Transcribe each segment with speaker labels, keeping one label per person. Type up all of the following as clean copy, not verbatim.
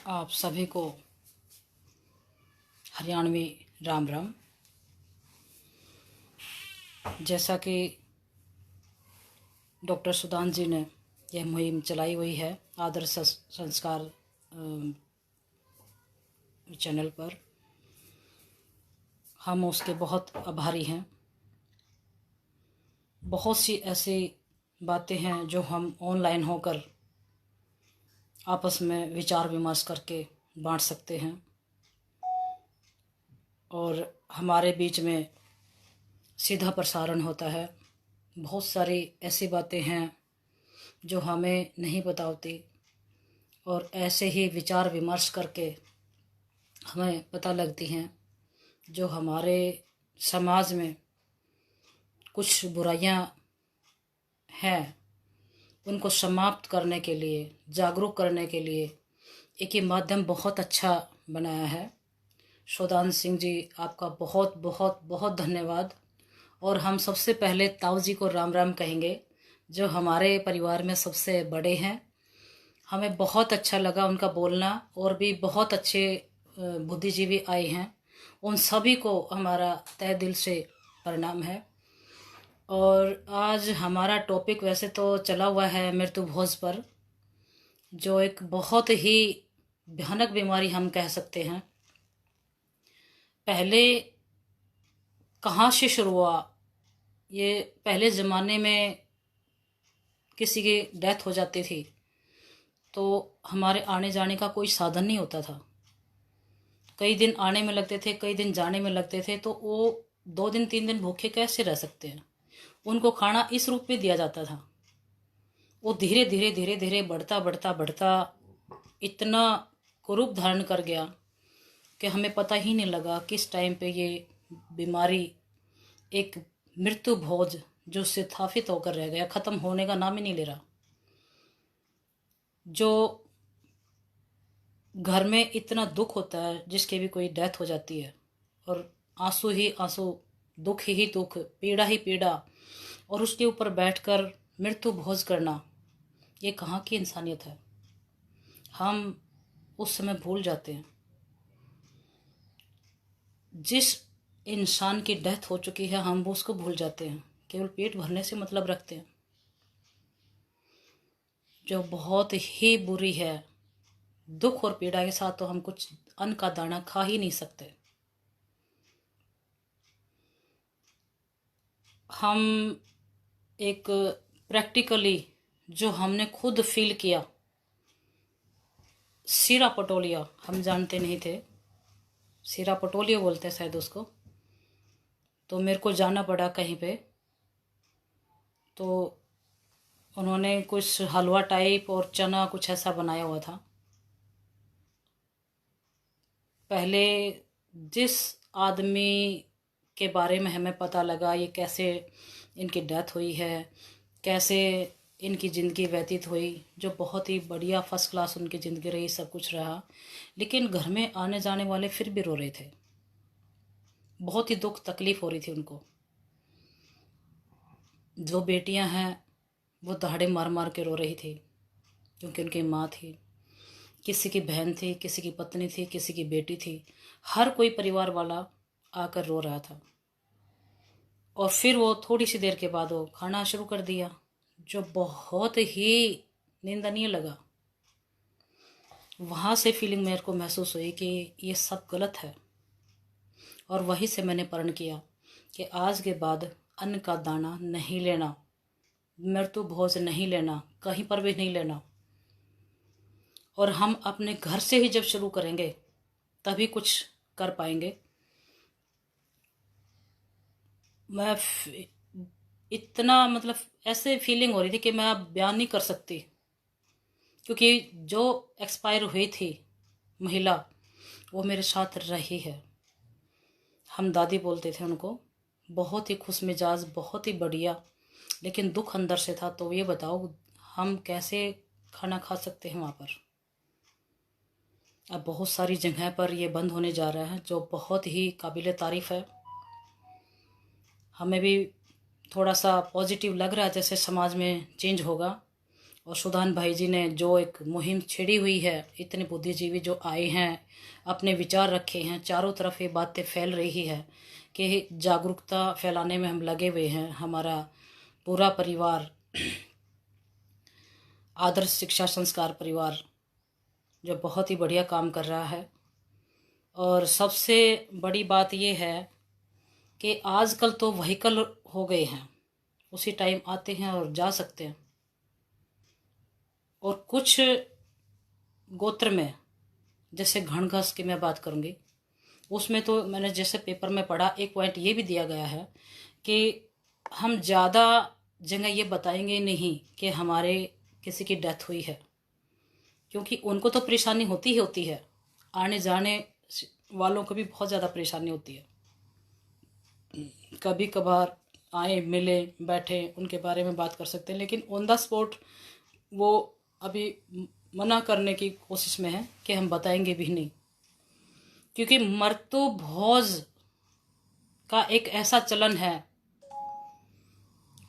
Speaker 1: आप सभी को हरियाणवी राम राम। जैसा कि डॉक्टर सुदान जी ने यह मुहिम चलाई हुई है आदर्श संस्कार चैनल पर, हम उसके बहुत आभारी हैं। बहुत सी ऐसी बातें हैं जो हम ऑनलाइन होकर आपस में विचार विमर्श करके बांट सकते हैं, और हमारे बीच में सीधा प्रसारण होता है। बहुत सारी ऐसी बातें हैं जो हमें नहीं पता होती, और ऐसे ही विचार विमर्श करके हमें पता लगती हैं जो हमारे समाज में कुछ बुराइयां हैं, उनको समाप्त करने के लिए, जागरूक करने के लिए एक ये माध्यम बहुत अच्छा बनाया है। सुदान सिंह जी, आपका बहुत बहुत बहुत धन्यवाद। और हम सबसे पहले ताऊ जी को राम राम कहेंगे, जो हमारे परिवार में सबसे बड़े हैं। हमें बहुत अच्छा लगा उनका बोलना, और भी बहुत अच्छे बुद्धिजीवी आए हैं, उन सभी को हमारा तहे दिल से प्रणाम है। और आज हमारा टॉपिक वैसे तो चला हुआ है मृत्यु भोज पर, जो एक बहुत ही भयानक बीमारी हम कह सकते हैं। पहले कहाँ से शुरू हुआ, ये पहले ज़माने में किसी की डेथ हो जाती थी तो हमारे आने जाने का कोई साधन नहीं होता था। कई दिन आने में लगते थे, कई दिन जाने में लगते थे, तो वो 2 दिन 3 दिन भूखे कैसे रह सकते हैं। उनको खाना इस रूप में दिया जाता था। वो धीरे धीरे धीरे धीरे बढ़ता बढ़ता बढ़ता इतना कुरूप धारण कर गया कि हमें पता ही नहीं लगा किस टाइम पे ये बीमारी, एक मृत्यु भोज जो स्थापित होकर रह गया, ख़त्म होने का नाम ही नहीं ले रहा। जो घर में इतना दुख होता है, जिसके भी कोई डेथ हो जाती है, और आंसू ही आंसू, दुख ही दुख, पीड़ा ही पीड़ा, और उसके ऊपर बैठकर मृत्यु भोज करना, ये कहाँ की इंसानियत है। हम उस समय भूल जाते हैं। जिस इंसान की डेथ हो चुकी है हम वो उसको भूल जाते हैं, केवल पेट भरने से मतलब रखते हैं, जो बहुत ही बुरी है। दुख और पीड़ा के साथ तो हम कुछ अन्न का दाना खा ही नहीं सकते। हम एक प्रैक्टिकली जो हमने खुद फील किया, सीरा पटोलिया, हम जानते नहीं थे, सीरा पटोलिया बोलते हैं शायद उसको। तो मेरे को जाना पड़ा कहीं पे, तो उन्होंने कुछ हलवा टाइप और चना कुछ ऐसा बनाया हुआ था। पहले जिस आदमी के बारे में हमें पता लगा ये कैसे इनकी डेथ हुई है, कैसे इनकी ज़िंदगी व्यतीत हुई, जो बहुत ही बढ़िया फर्स्ट क्लास उनकी ज़िंदगी रही, सब कुछ रहा, लेकिन घर में आने जाने वाले फिर भी रो रहे थे। बहुत ही दुख तकलीफ़ हो रही थी उनको। जो बेटियां हैं वो दहाड़े मार मार के रो रही थी, क्योंकि उनकी माँ थी, किसी की बहन थी, किसी की पत्नी थी, किसी की बेटी थी, हर कोई परिवार वाला आकर रो रहा था। और फिर वो थोड़ी सी देर के बाद वो खाना शुरू कर दिया, जो बहुत ही निंदनीय लगा। वहाँ से फीलिंग मेरे को महसूस हुई कि ये सब गलत है, और वहीं से मैंने प्रण किया कि आज के बाद अन्न का दाना नहीं लेना, मृत्यु भोज नहीं लेना, कहीं पर भी नहीं लेना। और हम अपने घर से ही जब शुरू करेंगे तभी कुछ कर पाएंगे। मैं इतना मतलब ऐसे फीलिंग हो रही थी कि मैं अब बयान नहीं कर सकती, क्योंकि जो एक्सपायर हुई थी महिला वो मेरे साथ रही है। हम दादी बोलते थे उनको, बहुत ही खुश मिजाज, बहुत ही बढ़िया, लेकिन दुख अंदर से था। तो ये बताओ हम कैसे खाना खा सकते हैं वहाँ पर। अब बहुत सारी जगह पर ये बंद होने जा रहा है, जो बहुत ही काबिल तारीफ़ है। हमें भी थोड़ा सा पॉजिटिव लग रहा है, जैसे समाज में चेंज होगा। और सुदान भाई जी ने जो एक मुहिम छेड़ी हुई है, इतने बुद्धिजीवी जो आए हैं, अपने विचार रखे हैं, चारों तरफ ये बातें फैल रही है कि जागरूकता फैलाने में हम लगे हुए हैं। हमारा पूरा परिवार, आदर्श शिक्षा संस्कार परिवार, जो बहुत ही बढ़िया काम कर रहा है। और सबसे बड़ी बात ये है कि आजकल तो व्हीकल हो गए हैं, उसी टाइम आते हैं और जा सकते हैं। और कुछ गोत्र में, जैसे घणघस की मैं बात करूँगी, उसमें तो मैंने जैसे पेपर में पढ़ा, एक पॉइंट ये भी दिया गया है कि हम ज़्यादा जगह ये बताएंगे नहीं कि हमारे किसी की डेथ हुई है, क्योंकि उनको तो परेशानी होती ही होती है, आने जाने वालों को भी बहुत ज़्यादा परेशानी होती है। कभी कभार आए, मिले, बैठे, उनके बारे में बात कर सकते हैं, लेकिन ऑन द स्पॉट वो अभी मना करने की कोशिश में है कि हम बताएंगे भी नहीं, क्योंकि मृत्यु भोज का एक ऐसा चलन है,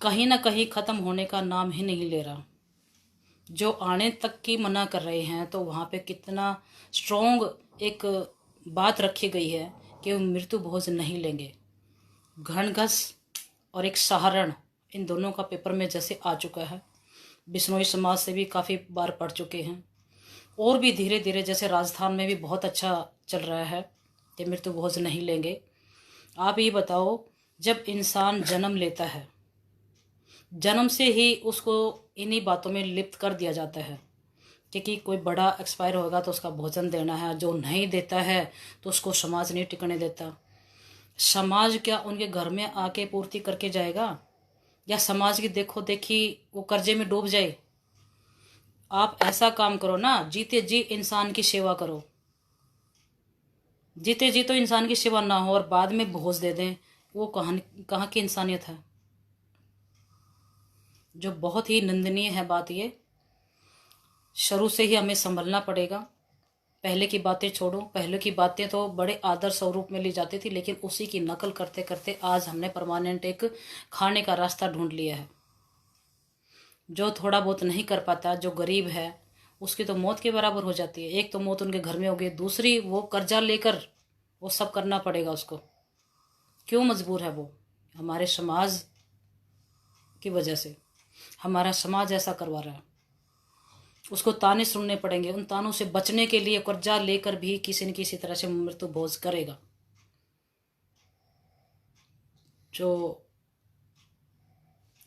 Speaker 1: कहीं ना कहीं ख़त्म होने का नाम ही नहीं ले रहा। जो आने तक की मना कर रहे हैं, तो वहाँ पे कितना स्ट्रॉन्ग एक बात रखी गई है कि वो मृत्यु भोज नहीं लेंगे। घणघस और एक सहारण, इन दोनों का पेपर में जैसे आ चुका है, बिश्नोई समाज से भी काफ़ी बार पढ़ चुके हैं, और भी धीरे धीरे जैसे राजस्थान में भी बहुत अच्छा चल रहा है कि मृत्यु भोज नहीं लेंगे। आप ये बताओ, जब इंसान जन्म लेता है, जन्म से ही उसको इन्हीं बातों में लिप्त कर दिया जाता है कि कोई बड़ा एक्सपायर होगा तो उसका भोजन देना है, जो नहीं देता है तो उसको समाज नहीं टिकने देता। समाज क्या उनके घर में आके पूर्ति करके जाएगा, या समाज की देखो देखी वो कर्जे में डूब जाए? आप ऐसा काम करो ना, जीते जी इंसान की सेवा करो। जीते जी तो इंसान की सेवा ना हो और बाद में भोज दे दें, वो कहाँ की इंसानियत है? जो बहुत ही निंदनीय है बात ये। शुरू से ही हमें संभलना पड़ेगा। पहले की बातें छोड़ो, पहले की बातें तो बड़े आदर स्वरूप में ली जाती थी, लेकिन उसी की नकल करते करते आज हमने परमानेंट एक खाने का रास्ता ढूंढ लिया है। जो थोड़ा बहुत नहीं कर पाता, जो गरीब है, उसकी तो मौत के बराबर हो जाती है। एक तो मौत उनके घर में हो गई, दूसरी वो कर्जा लेकर वो सब करना पड़ेगा उसको। क्यों मजबूर है वो? हमारे समाज की वजह से। हमारा समाज ऐसा करवा रहा है, उसको ताने सुनने पड़ेंगे। उन तानों से बचने के लिए कर्जा लेकर भी किसी न किसी तरह से मृत्यु भोज करेगा। जो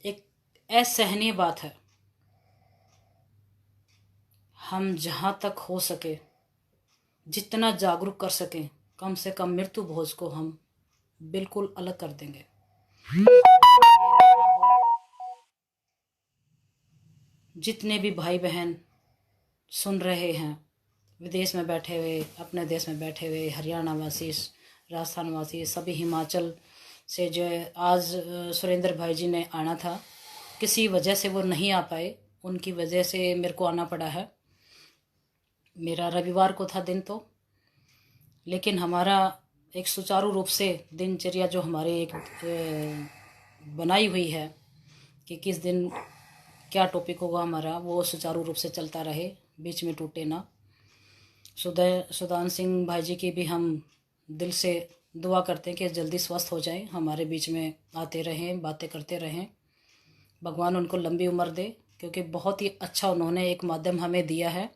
Speaker 1: एक असहनीय बात है। हम जहाँ तक हो सके, जितना जागरूक कर सकें, कम से कम मृत्यु भोज को हम बिल्कुल अलग कर देंगे। जितने भी भाई बहन सुन रहे हैं, विदेश में बैठे हुए, अपने देश में बैठे हुए, हरियाणा वासी, राजस्थान वासी, सभी, हिमाचल से जो है, आज सुरेंद्र भाई जी ने आना था, किसी वजह से वो नहीं आ पाए, उनकी वजह से मेरे को आना पड़ा है। मेरा रविवार को था दिन तो, लेकिन हमारा एक सुचारू रूप से दिनचर्या जो हमारे एक बनाई हुई है कि किस दिन क्या टॉपिक होगा हमारा, वो सुचारू रूप से चलता रहे, बीच में टूटे ना। सुदान सिंह भाई जी की भी हम दिल से दुआ करते हैं कि जल्दी स्वस्थ हो जाएं, हमारे बीच में आते रहें, बातें करते रहें। भगवान उनको लंबी उम्र दे, क्योंकि बहुत ही अच्छा उन्होंने एक माध्यम हमें दिया है।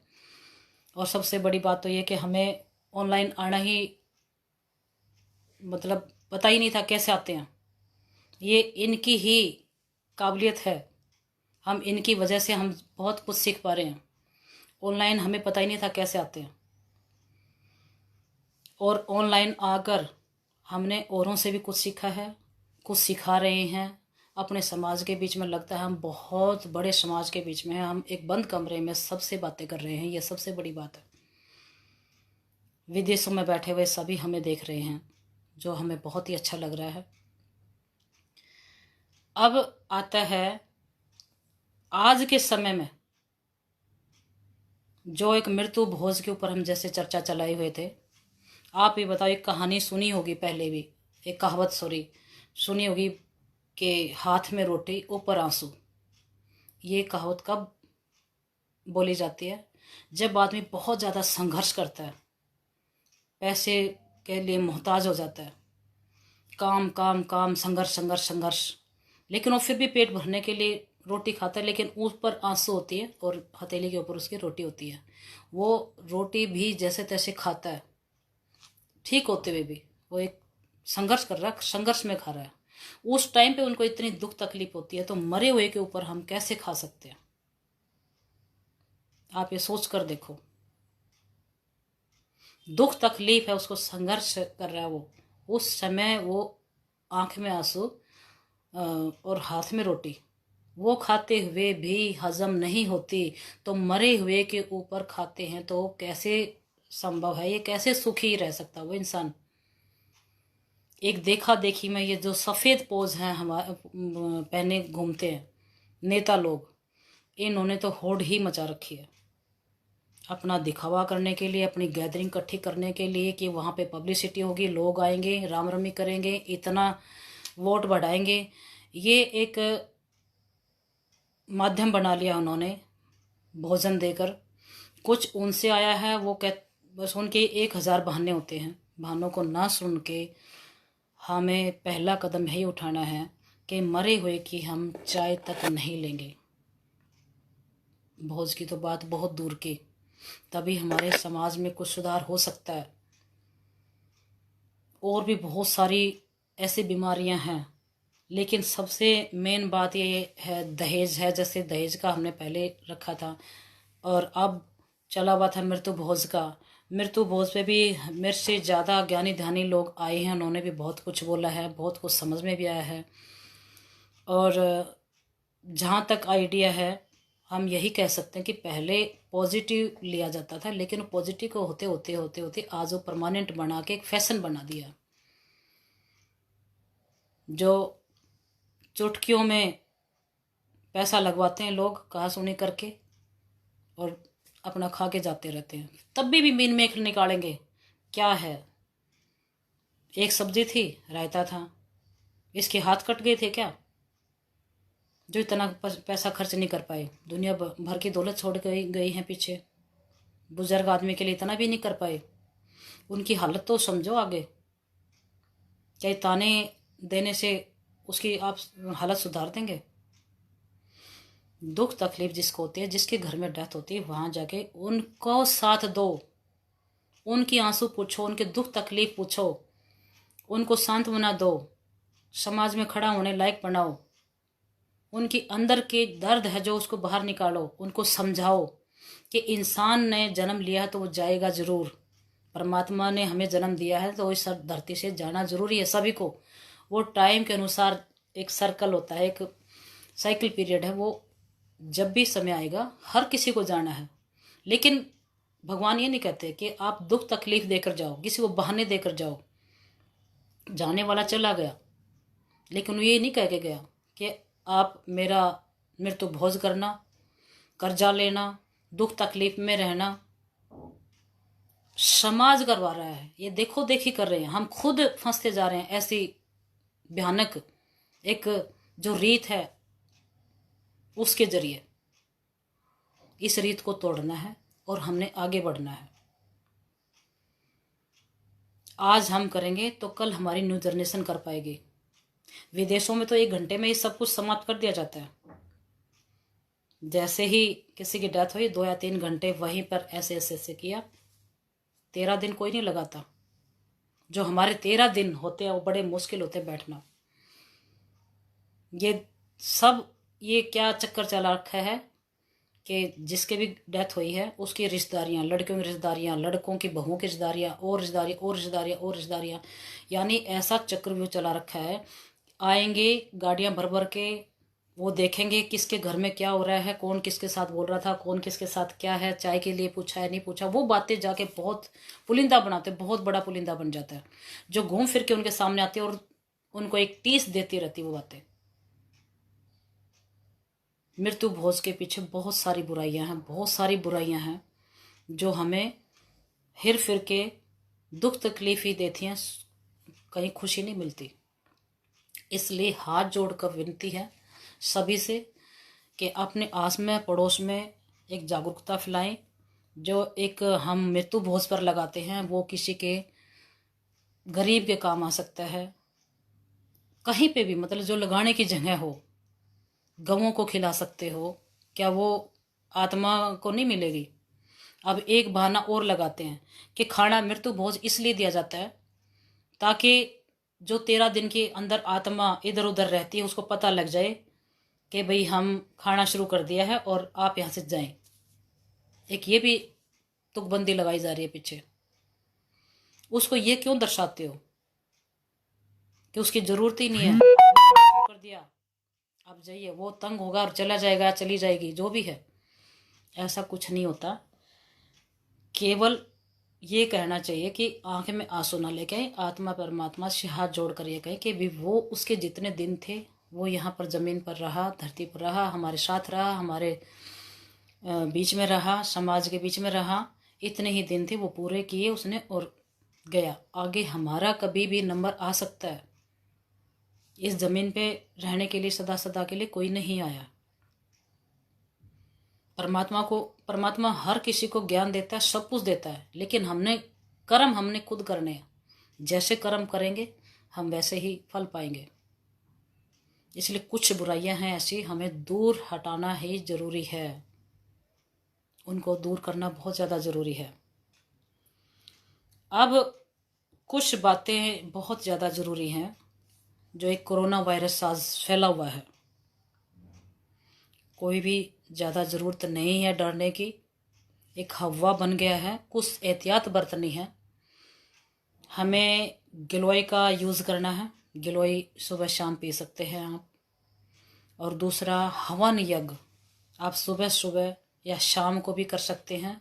Speaker 1: और सबसे बड़ी बात तो ये कि हमें ऑनलाइन आना ही मतलब पता ही नहीं था कैसे आते हैं। ये इनकी ही काबिलियत है, हम इनकी वजह से हम बहुत कुछ सीख पा रहे हैं। ऑनलाइन हमें पता ही नहीं था कैसे आते हैं, और ऑनलाइन आकर हमने औरों से भी कुछ सीखा है, कुछ सिखा रहे हैं। अपने समाज के बीच में लगता है हम बहुत बड़े समाज के बीच में हैं, हम एक बंद कमरे में सबसे बातें कर रहे हैं, ये सबसे बड़ी बात है। विदेशों में बैठे हुए सभी हमें देख रहे हैं, जो हमें बहुत ही अच्छा लग रहा है। अब आता है आज के समय में जो एक मृत्यु भोज के ऊपर हम जैसे चर्चा चलाए हुए थे। आप ये बताओ, एक कहानी सुनी होगी पहले भी, एक कहावत सुनी होगी कि हाथ में रोटी ऊपर आंसू। ये कहावत कब बोली जाती है जब आदमी बहुत ज़्यादा संघर्ष करता है, पैसे के लिए मोहताज हो जाता है, काम काम काम, संघर्ष संघर्ष संघर्ष, लेकिन वो फिर भी पेट भरने के लिए रोटी खाता है, लेकिन उस पर आंसू होती है और हथेली के ऊपर उसकी रोटी होती है। वो रोटी भी जैसे तैसे खाता है, ठीक होते हुए भी वो एक संघर्ष कर रहा है, संघर्ष में खा रहा है। उस टाइम पे उनको इतनी दुख तकलीफ होती है, तो मरे हुए के ऊपर हम कैसे खा सकते हैं? आप ये सोच कर देखो। दुख तकलीफ है, उसको संघर्ष कर रहा है वो, उस समय वो आंख में आंसू और हाथ में रोटी, वो खाते हुए भी हजम नहीं होती, तो मरे हुए के ऊपर खाते हैं तो कैसे संभव है? ये कैसे सुखी रह सकता वो इंसान? एक देखा देखी में ये जो सफ़ेद पोज हैं हमारे पहने घूमते हैं नेता लोग, इन्होंने तो होड़ ही मचा रखी है अपना दिखावा करने के लिए, अपनी गैदरिंग इकट्ठी करने के लिए कि वहाँ पे पब्लिसिटी होगी, लोग आएंगे, राम रमी करेंगे, इतना वोट बढ़ाएंगे। ये एक माध्यम बना लिया उन्होंने भोजन देकर। कुछ उनसे आया है, वो बस उनके 1000 बहाने होते हैं, बहानों को ना सुन के हमें पहला कदम यही उठाना है कि मरे हुए की हम चाय तक नहीं लेंगे। भोज की तो बात बहुत दूर की, तभी हमारे समाज में कुछ सुधार हो सकता है। और भी बहुत सारी ऐसी बीमारियां हैं, लेकिन सबसे मेन बात ये है दहेज है। जैसे दहेज का हमने पहले रखा था और अब चला हुआ था मृत्यु भोज का। मृत्यु भोज पे भी मेरे से ज़्यादा ज्ञानी ध्यानी लोग आए हैं, उन्होंने भी बहुत कुछ बोला है, बहुत कुछ समझ में भी आया है। और जहाँ तक आइडिया है, हम यही कह सकते हैं कि पहले पॉजिटिव लिया जाता था, लेकिन पॉजिटिव को होते होते होते होते आज वो परमानेंट बना के एक फैशन बना दिया। जो चुटकियों में पैसा लगवाते हैं लोग कहा सुनी करके और अपना खा के जाते रहते हैं, तब भी मीन में निकालेंगे। क्या है? एक सब्जी थी, रायता था, इसके हाथ कट गए थे क्या? जो इतना पैसा खर्च नहीं कर पाए, दुनिया भर की दौलत छोड़ गई हैं पीछे, बुजुर्ग आदमी के लिए इतना भी नहीं कर पाए। उनकी हालत तो समझो आगे। क्या ताने देने से उसकी आप हालत सुधार देंगे? दुख तकलीफ जिसको होती है, जिसके घर में डेथ होती है, वहां जाके उनको साथ दो, उनकी आंसू पूछो, उनके दुख तकलीफ पूछो, उनको सांत्वना दो, समाज में खड़ा होने लायक बनाओ। उनकी अंदर के दर्द है जो उसको बाहर निकालो, उनको समझाओ कि इंसान ने जन्म लिया तो वो जाएगा जरूर। परमात्मा ने हमें जन्म दिया है तो इस धरती से जाना जरूरी है सभी को। वो टाइम के अनुसार एक सर्कल होता है, एक साइकिल पीरियड है, वो जब भी समय आएगा हर किसी को जाना है। लेकिन भगवान ये नहीं कहते कि आप दुख तकलीफ देकर जाओ, किसी को बहाने देकर जाओ। जाने वाला चला गया, लेकिन वो ये नहीं कह के गया कि आप मेरा मृत्यु भोज करना, कर्जा लेना, दुख तकलीफ में रहना। समाज करवा रहा है, ये देखो देखी कर रहे हैं, हम खुद फंसते जा रहे हैं। ऐसी भयानक एक जो रीत है उसके जरिए इस रीत को तोड़ना है और हमने आगे बढ़ना है। आज हम करेंगे तो कल हमारी न्यू जनरेशन कर पाएगी। विदेशों में तो 1 घंटे में ही सब कुछ समाप्त कर दिया जाता है। जैसे ही किसी की डेथ हुई 2 या 3 घंटे वहीं पर ऐसे ऐसे ऐसे किया। 13 दिन कोई नहीं लगाता। जो हमारे 13 दिन होते हैं वो बड़े मुश्किल होते हैं बैठना। ये सब ये क्या चक्कर चला रखा है कि जिसके भी डेथ हुई है उसकी रिश्तेदारियाँ, लड़कियों की रिश्तेदारियाँ, लड़कों की बहुओं की रिश्तेदारियाँ, और रिश्तेदारियाँ और रिश्तेदारियाँ और रिश्तेदारियाँ, यानी ऐसा चक्रव्यूह चला रखा है। आएंगे गाड़ियाँ भर भर के, वो देखेंगे किसके घर में क्या हो रहा है, कौन किसके साथ बोल रहा था, कौन किसके साथ क्या है, चाय के लिए पूछा है नहीं पूछा, वो बातें जाके बहुत पुलिंदा बनाते, बहुत बड़ा पुलिंदा बन जाता है जो घूम फिर के उनके सामने आती है और उनको एक टीस देती रहती वो बातें। मृत्यु भोज के पीछे बहुत सारी बुराइयां हैं, बहुत सारी बुराइयां हैं जो हमें हिर फिर के दुख तकलीफ ही देती हैं, कहीं खुशी नहीं मिलती। इसलिए हाथ जोड़कर विनती है सभी से कि अपने आस में पड़ोस में एक जागरूकता फैलाएं। जो एक हम मृत्यु भोज पर लगाते हैं वो किसी के गरीब के काम आ सकता है। कहीं पे भी मतलब जो लगाने की जगह हो, गवों को खिला सकते हो, क्या वो आत्मा को नहीं मिलेगी? अब एक बहाना और लगाते हैं कि खाना मृत्यु भोज इसलिए दिया जाता है ताकि जो 13 दिन के अंदर आत्मा इधर उधर रहती है उसको पता लग जाए कि भाई हम खाना शुरू कर दिया है और आप यहाँ से जाएं। एक ये भी तुकबंदी लगाई जा रही है पीछे। उसको ये क्यों दर्शाते हो कि उसकी जरूरत ही नहीं है, कर दिया, आप जाइए, वो तंग होगा और चला जाएगा, चली जाएगी, जो भी है। ऐसा कुछ नहीं होता। केवल ये कहना चाहिए कि आंखें में आंसू ना लेके आए, आत्मा परमात्मा से हाथ जोड़ कर ये कहें कि भी वो उसके जितने दिन थे वो यहाँ पर ज़मीन पर रहा, धरती पर रहा, हमारे साथ रहा, हमारे बीच में रहा, समाज के बीच में रहा। इतने ही दिन थे वो पूरे किए उसने और गया। आगे हमारा कभी भी नंबर आ सकता है। इस ज़मीन पे रहने के लिए सदा सदा के लिए कोई नहीं आया। परमात्मा हर किसी को ज्ञान देता है, सब कुछ देता है, लेकिन हमने खुद करने हैं। जैसे कर्म करेंगे हम वैसे ही फल पाएंगे। इसलिए कुछ बुराइयां हैं ऐसी, हमें दूर हटाना ही जरूरी है। उनको दूर करना बहुत ज़्यादा ज़रूरी है। अब कुछ बातें बहुत ज़्यादा ज़रूरी हैं। जो एक कोरोना वायरस आज फैला हुआ है, कोई भी ज़्यादा ज़रूरत नहीं है डरने की। एक हवा बन गया है, कुछ एहतियात बरतनी है। हमें गिलोय का यूज़ करना है। गिलोय सुबह शाम पी सकते हैं आप। और दूसरा हवन यज्ञ आप सुबह सुबह या शाम को भी कर सकते हैं।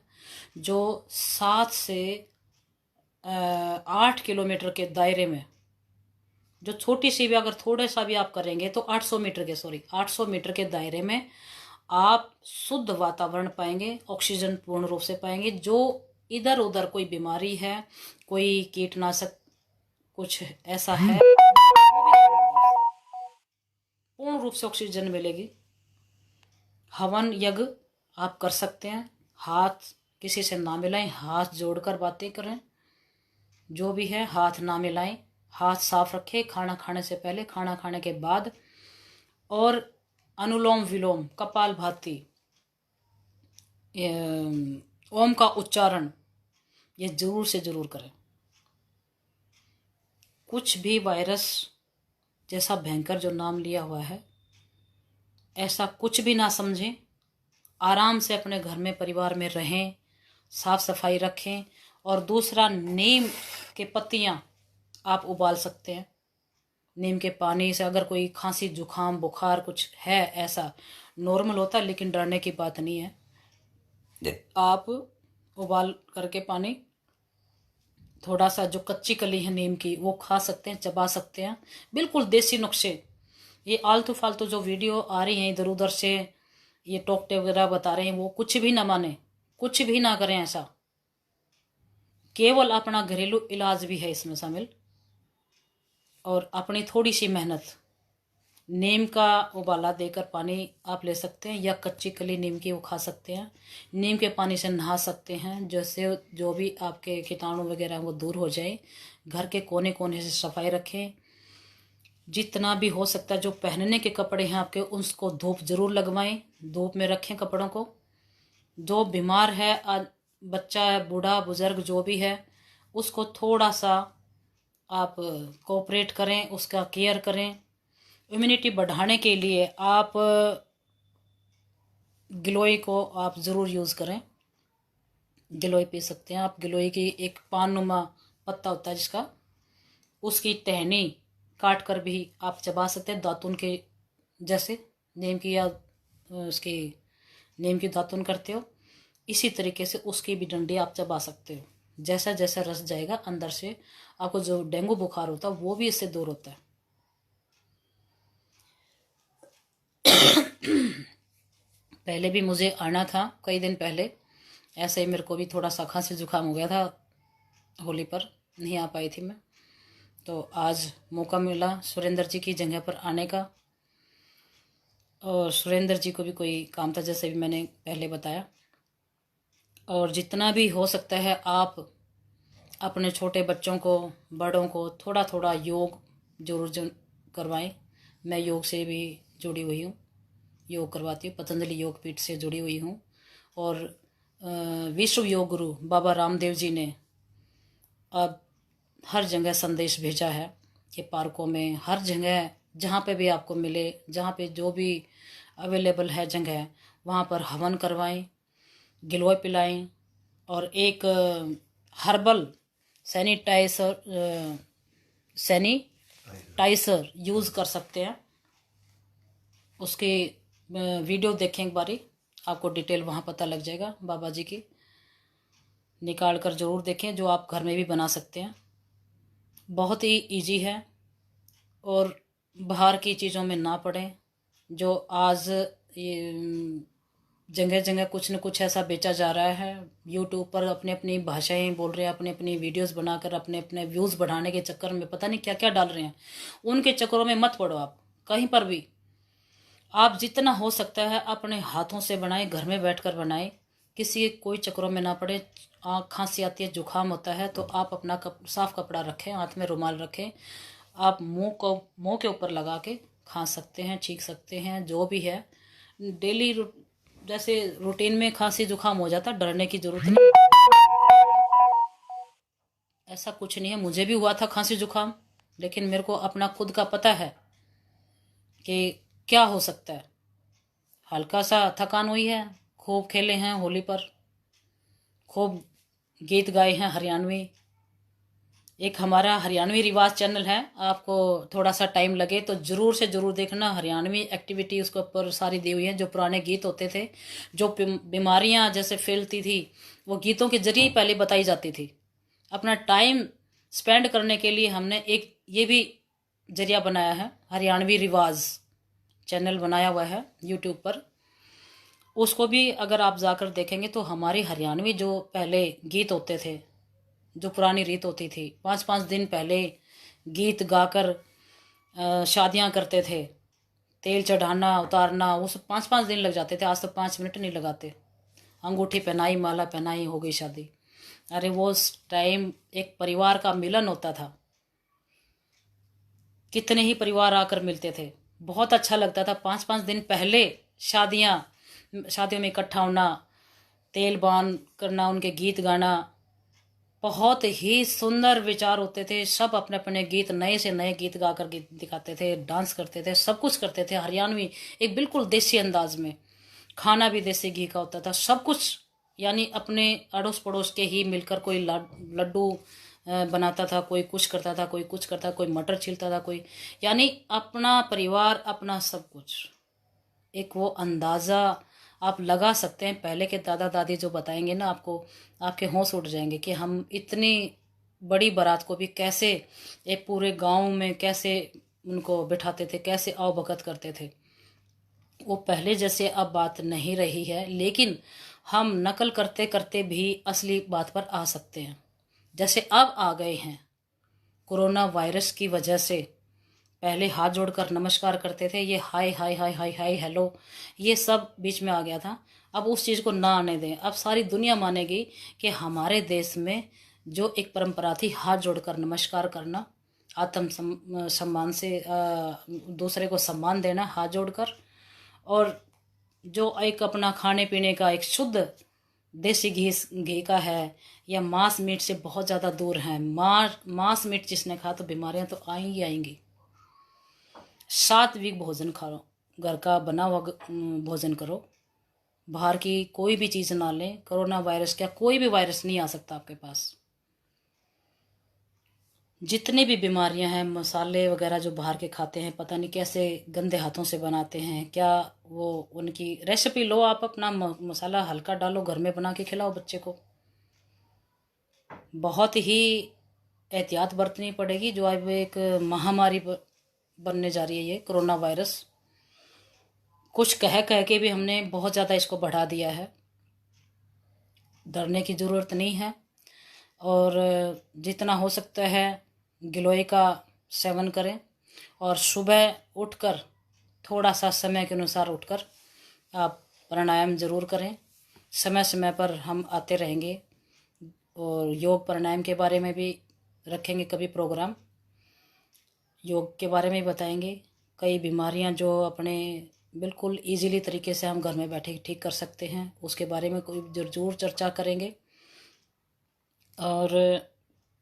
Speaker 1: जो 7 से 8 किलोमीटर के दायरे में, जो छोटी सी भी अगर थोड़ा सा भी आप करेंगे तो 800 मीटर के दायरे में आप शुद्ध वातावरण पाएंगे, ऑक्सीजन पूर्ण रूप से पाएंगे। जो इधर उधर कोई बीमारी है, कोई कीटनाशक कुछ ऐसा है, पूर्ण रूप से ऑक्सीजन मिलेगी। हवन यज्ञ आप कर सकते हैं। हाथ किसी से ना मिलाएं, हाथ जोड़कर बातें करें। जो भी है हाथ ना मिलाएं, हाथ साफ रखें खाना खाने से पहले, खाना खाने के बाद। और अनुलोम विलोम, कपालभाति, ओम का उच्चारण ये जरूर से जरूर करें। कुछ भी वायरस जैसा भयंकर जो नाम लिया हुआ है, ऐसा कुछ भी ना समझें। आराम से अपने घर में परिवार में रहें, साफ सफाई रखें। और दूसरा, नीम के पत्तियां आप उबाल सकते हैं। नीम के पानी से अगर कोई खांसी जुखाम बुखार कुछ है, ऐसा नॉर्मल होता है लेकिन डरने की बात नहीं है। आप उबाल करके पानी, थोड़ा सा जो कच्ची कली है नीम की वो खा सकते हैं, चबा सकते हैं। बिल्कुल देसी नुस्खे। ये आलतू फालतू जो वीडियो आ रही हैं इधर उधर से, ये टोकटे वगैरह बता रहे हैं, वो कुछ भी ना माने, कुछ भी ना करें ऐसा। केवल अपना घरेलू इलाज भी है इसमें शामिल। और अपनी थोड़ी सी मेहनत, नीम का उबाला देकर पानी आप ले सकते हैं, या कच्ची कली नीम की वो खा सकते हैं। नीम के पानी से नहा सकते हैं, जैसे जो भी आपके कीटाणु वगैरह वो दूर हो जाए। घर के कोने कोने से सफाई रखें। जितना भी हो सकता है जो पहनने के कपड़े हैं आपके, उसको धूप जरूर लगवाएं, धूप में रखें कपड़ों को। जो बीमार है, बच्चा है, बूढ़ा बुजुर्ग जो भी है, उसको थोड़ा सा आप कोऑपरेट करें, उसका केयर करें। इम्यूनिटी बढ़ाने के लिए आप गिलोय को आप ज़रूर यूज़ करें। गिलोय पी सकते हैं आप। गिलोय की एक पान नुमा पत्ता होता है जिसका, उसकी टहनी काट कर भी आप चबा सकते हैं, दातुन के जैसे नीम की, या उसकी नीम की दातुन करते हो, इसी तरीके से उसकी भी डंडी आप चबा सकते हो। जैसा जैसा रस जाएगा अंदर से, आपको जो डेंगू बुखार होता है वो भी इससे दूर होता है। पहले भी मुझे आना था कई दिन पहले, ऐसे ही मेरे को भी थोड़ा सा खांसी जुकाम हो गया था, होली पर नहीं आ पाई थी मैं। तो आज मौका मिला सुरेंद्र जी की जगह पर आने का। और सुरेंद्र जी को भी कोई काम था, जैसे भी मैंने पहले बताया। और जितना भी हो सकता है आप अपने छोटे बच्चों को, बड़ों को थोड़ा थोड़ा योग जरूर करवाएं। मैं योग से भी जुड़ी हुई हूँ, योग करवाती हूँ, पतंजलि योग पीठ से जुड़ी हुई हूँ। और विश्व योग गुरु बाबा रामदेव जी ने अब हर जगह संदेश भेजा है कि पार्कों में, हर जगह जहाँ पे भी आपको मिले, जहाँ पे जो भी अवेलेबल है जगह, वहाँ पर हवन करवाएं, गिलोय पिलाएं। और एक हर्बल सैनिटाइजर सैनिटाइजर यूज़ कर सकते हैं। उसकी वीडियो देखें एक बारी, आपको डिटेल वहाँ पता लग जाएगा बाबा जी की। निकाल कर ज़रूर देखें, जो आप घर में भी बना सकते हैं। बहुत ही इजी है और बाहर की चीज़ों में ना पड़ें। जो आज ये जगह जगह कुछ न कुछ ऐसा बेचा जा रहा है, यूट्यूब पर अपनी अपनी भाषाएं बोल रहे हैं, अपनी अपनी वीडियोस बनाकर अपने अपने व्यूज़ बढ़ाने के चक्कर में पता नहीं क्या क्या डाल रहे हैं। उनके चक्करों में मत पड़ो आप कहीं पर भी। आप जितना हो सकता है अपने हाथों से बनाएं, घर में बैठकर बनाएं, किसी कोई चक्करों में ना पड़े। खांसी आती है, जुकाम होता है, तो आप अपना साफ कपड़ा रखें, हाथ में रुमाल रखें, आप मुंह के ऊपर लगा के खा सकते हैं, छींक सकते हैं, जो भी है। डेली जैसे रूटीन में खांसी जुकाम हो जाता, डरने की जरूरत नहीं। ऐसा कुछ नहीं है, मुझे भी हुआ था खांसी जुकाम, लेकिन मेरे को अपना खुद का पता है कि क्या हो सकता है। हल्का सा थकान हुई है, खूब खेले हैं होली पर, खूब गीत गाए हैं हरियाणवी। एक हमारा हरियाणवी रिवाज चैनल है, आपको थोड़ा सा टाइम लगे तो ज़रूर से ज़रूर देखना। हरियाणवी एक्टिविटी उसके ऊपर सारी दी हुई है, जो पुराने गीत होते थे, जो बीमारियां जैसे फैलती थी, वो गीतों के जरिए पहले बताई जाती थी। अपना टाइम स्पेंड करने के लिए हमने एक ये भी जरिया बनाया है, हरियाणवी रिवाज चैनल बनाया हुआ है यूट्यूब पर। उसको भी अगर आप जाकर देखेंगे तो हमारी हरियाणवी जो पहले गीत होते थे, जो पुरानी रीत होती थी, 5-5 दिन पहले गीत गाकर शादियां करते थे। तेल चढ़ाना, उतारना, उस 5-5 दिन लग जाते थे। आज तो 5 मिनट नहीं लगाते, अंगूठी पहनाई, माला पहनाई, हो गई शादी। अरे वो उस टाइम एक परिवार का मिलन होता था, कितने ही परिवार आकर मिलते थे, बहुत अच्छा लगता था। 5-5 दिन पहले शादियों में इकट्ठा होना, तेल बान करना, उनके गीत गाना, बहुत ही सुंदर विचार होते थे। सब अपने अपने गीत, नए से नए गीत गाकर गीत दिखाते थे, डांस करते थे, सब कुछ करते थे हरियाणवी, एक बिल्कुल देसी अंदाज में। खाना भी देसी घी का होता था, सब कुछ। यानी अपने अड़ोस पड़ोस के ही मिलकर, कोई लड्डू बनाता था, कोई कुछ करता था, कोई कुछ करता, कोई मटर छीलता था, कोई, यानी अपना परिवार, अपना सब कुछ। एक वो अंदाज़ा आप लगा सकते हैं। पहले के दादा दादी जो बताएंगे ना आपको, आपके होश उड़ जाएंगे कि हम इतनी बड़ी बारात को भी कैसे, एक पूरे गांव में कैसे उनको बिठाते थे, कैसे आवभगत करते थे। वो पहले जैसे अब बात नहीं रही है, लेकिन हम नकल करते करते भी असली बात पर आ सकते हैं। जैसे अब आ गए हैं कोरोना वायरस की वजह से, पहले हाथ जोड़कर नमस्कार करते थे, ये हाय हाय हाय हाय हाय हेलो, ये सब बीच में आ गया था। अब उस चीज़ को ना आने दें। अब सारी दुनिया मानेगी कि हमारे देश में जो एक परंपरा थी, हाथ जोड़कर नमस्कार करना, सम्मान से दूसरे को सम्मान देना हाथ जोड़कर, और जो एक अपना खाने पीने का एक शुद्ध देसी घी का है, या मांस मीट से बहुत ज़्यादा दूर है। मांस मीट जिसने खा तो बीमारियां तो आएंगी आएंगी। सात्विक भोजन खाओ, घर का बना हुआ भोजन करो, बाहर की कोई भी चीज़ ना लें। कोरोना वायरस क्या, कोई भी वायरस नहीं आ सकता आपके पास। जितनी भी बीमारियां हैं, मसाले वगैरह जो बाहर के खाते हैं, पता नहीं कैसे गंदे हाथों से बनाते हैं, क्या वो उनकी रेसिपी लो आप, अपना मसाला हल्का डालो, घर में बना के खिलाओ बच्चे को। बहुत ही एहतियात बरतनी पड़ेगी। जो अब एक महामारी बनने जा रही है ये कोरोना वायरस, कुछ कह कह के भी हमने बहुत ज़्यादा इसको बढ़ा दिया है। डरने की ज़रूरत नहीं है। और जितना हो सकता है गिलोय का सेवन करें, और सुबह उठकर थोड़ा सा समय के अनुसार उठकर आप प्राणायाम ज़रूर करें। समय समय पर हम आते रहेंगे और योग प्राणायाम के बारे में भी रखेंगे कभी प्रोग्राम। योग के बारे में बताएंगे कई बीमारियां जो अपने बिल्कुल इजीली तरीके से हम घर में बैठे ठीक कर सकते हैं, उसके बारे में कोई ज़रूर चर्चा करेंगे। और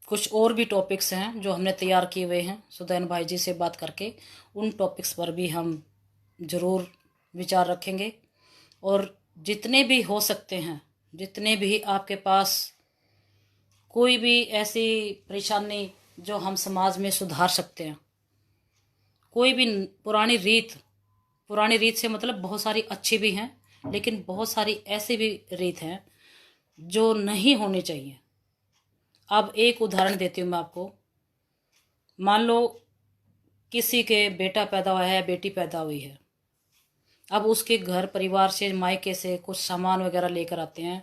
Speaker 1: कुछ और भी टॉपिक्स हैं जो हमने तैयार किए हुए हैं सुदैन भाई जी से बात करके, उन टॉपिक्स पर भी हम ज़रूर विचार रखेंगे। और जितने भी हो सकते हैं, जितने भी आपके पास कोई भी ऐसी परेशानी जो हम समाज में सुधार सकते हैं, कोई भी पुरानी रीत से मतलब बहुत सारी अच्छी भी हैं, लेकिन बहुत सारी ऐसी भी रीत हैं जो नहीं होनी चाहिए। अब एक उदाहरण देती हूँ मैं आपको। मान लो किसी के बेटा पैदा हुआ है, बेटी पैदा हुई है, अब उसके घर परिवार से मायके से कुछ सामान वगैरह लेकर आते हैं,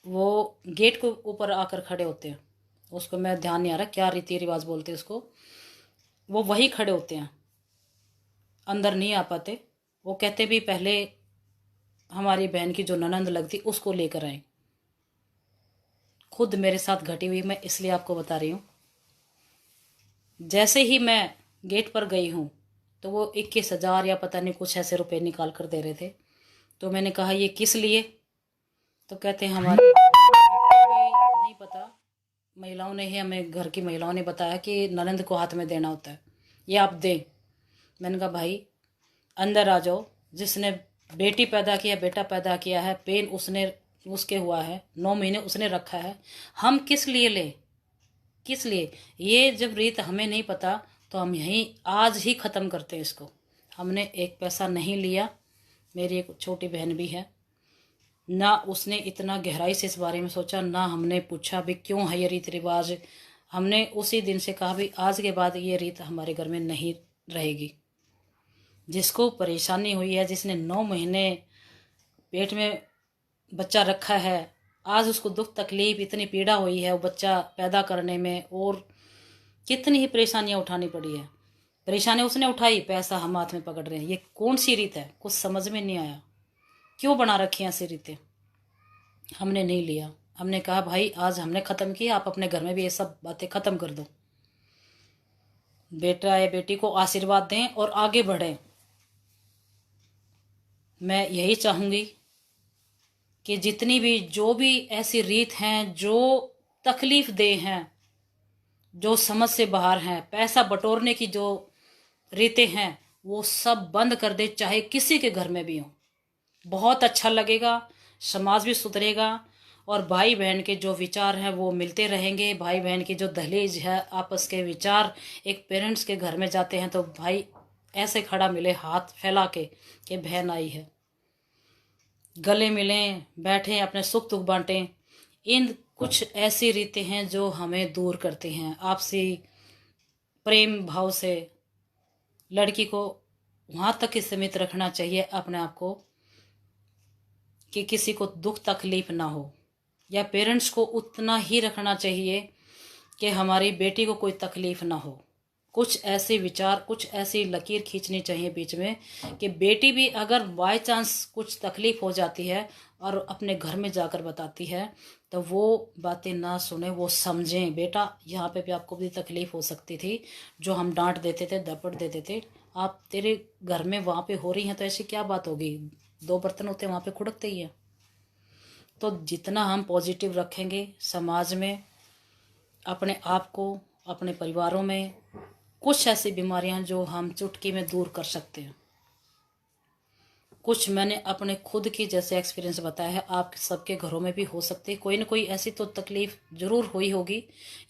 Speaker 1: वो गेट के ऊपर आकर खड़े होते हैं, उसको मैं ध्यान नहीं आ रहा क्या रीति रिवाज बोलते हैं उसको, वो वही खड़े होते हैं, अंदर नहीं आ पाते। वो कहते भी पहले हमारी बहन की जो ननंद लगती उसको लेकर आए। खुद मेरे साथ घटी हुई, मैं इसलिए आपको बता रही हूँ। जैसे ही मैं गेट पर गई हूँ तो वो 21,000 या पता नहीं कुछ ऐसे रुपए निकाल कर दे रहे थे। तो मैंने कहा ये किस लिए? तो कहते हैं हमारे नहीं पता, महिलाओं ने ही हमें, घर की महिलाओं ने बताया कि ननंद को हाथ में देना होता है, ये आप दें। मैंने कहा भाई अंदर आ जाओ, जिसने बेटी पैदा किया, बेटा पैदा किया है, पेन उसके हुआ है, 9 महीने उसने रखा है, हम किस लिए लें? किस लिए? ये जब रीत हमें नहीं पता तो हम यहीं आज ही ख़त्म करते हैं इसको। हमने एक पैसा नहीं लिया, मेरी एक छोटी बहन भी है, ना उसने इतना गहराई से इस बारे में सोचा, ना हमने पूछा भी क्यों है ये रीत रिवाज। हमने उसी दिन से कहा भी आज के बाद ये रीत हमारे घर में नहीं रहेगी। जिसको परेशानी हुई है, जिसने 9 महीने पेट में बच्चा रखा है, आज उसको दुख तकलीफ इतनी पीड़ा हुई है वो बच्चा पैदा करने में, और कितनी ही परेशानियां उठानी पड़ी है। परेशानी उसने उठाई, पैसा हम हाथ में पकड़ रहे हैं। ये कौन सी रीत है? कुछ समझ में नहीं आया, क्यों बना रखी हैं ऐसी रीतें। हमने नहीं लिया, हमने कहा भाई आज हमने ख़त्म किया, आप अपने घर में भी ये सब बातें ख़त्म कर दो। बेटा या बेटी को आशीर्वाद दें और आगे बढ़ें। मैं यही चाहूँगी कि जितनी भी जो भी ऐसी रीत हैं जो तकलीफ दे हैं, जो समझ से बाहर हैं, पैसा बटोरने की जो रीतें हैं, वो सब बंद कर दे, चाहे किसी के घर में भी हो। बहुत अच्छा लगेगा, समाज भी सुधरेगा, और भाई बहन के जो विचार हैं वो मिलते रहेंगे। भाई बहन की जो दहलीज है आपस के विचार, एक पेरेंट्स के घर में जाते हैं तो भाई ऐसे खड़ा मिले हाथ फैला के कि बहन आई है, गले मिलें, बैठें, अपने सुख दुख बांटें। इन कुछ ऐसी रीतें हैं जो हमें दूर करती हैं आपसी प्रेम भाव से। लड़की को वहाँ तक ही सीमित रखना चाहिए अपने आप को कि किसी को दुख तकलीफ ना हो, या पेरेंट्स को उतना ही रखना चाहिए कि हमारी बेटी को कोई तकलीफ ना हो। कुछ ऐसे विचार, कुछ ऐसी लकीर खींचनी चाहिए बीच में कि बेटी भी अगर बाय चांस कुछ तकलीफ हो जाती है और अपने घर में जाकर बताती है तो वो बातें ना सुने, वो समझें बेटा यहाँ पे भी आपको भी तकलीफ हो सकती थी, जो हम डांट देते थे, दपट देते थे, आप तेरे घर में वहाँ पे हो रही हैं तो ऐसी क्या बात होगी, 2 बर्तन होते हैं वहाँ पे खुड़कते ही है। तो जितना हम पॉजिटिव रखेंगे समाज में, अपने आप को, अपने परिवारों में, कुछ ऐसी बीमारियां जो हम चुटकी में दूर कर सकते हैं। कुछ मैंने अपने खुद की जैसे एक्सपीरियंस बताया है, आप सबके घरों में भी हो सकती है। कोई ना कोई ऐसी तो तकलीफ जरूर हुई होगी,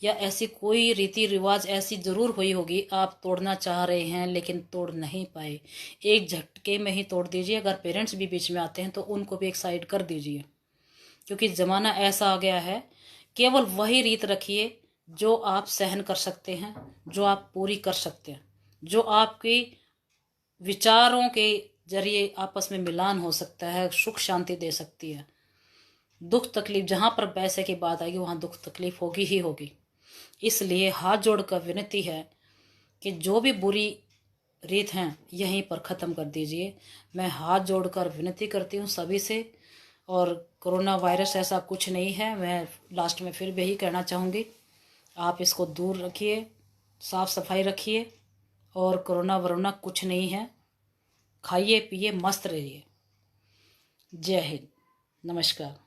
Speaker 1: या ऐसी कोई रीति रिवाज ऐसी जरूर हुई होगी आप तोड़ना चाह रहे हैं लेकिन तोड़ नहीं पाए। एक झटके में ही तोड़ दीजिए। अगर पेरेंट्स भी बीच में आते हैं तो उनको भी एक साइड कर दीजिए, क्योंकि ज़माना ऐसा आ गया है। केवल वही रीत रखिए जो आप सहन कर सकते हैं, जो आप पूरी कर सकते हैं, जो आपके विचारों के जरिए आपस में मिलान हो सकता है, सुख शांति दे सकती है। दुख तकलीफ जहाँ पर पैसे की बात आएगी वहाँ दुख तकलीफ होगी ही होगी। इसलिए हाथ जोड़कर विनती है कि जो भी बुरी रीत हैं यहीं पर ख़त्म कर दीजिए। मैं हाथ जोड़कर विनती करती हूँ सभी से, और कोरोना वायरस ऐसा कुछ नहीं है। मैं लास्ट में फिर भी यही कहना चाहूँगी, आप इसको दूर रखिए, साफ़ सफाई रखिए, और कोरोना वरोना कुछ नहीं है। खाइए पिए मस्त रहिए। जय हिंद, नमस्कार।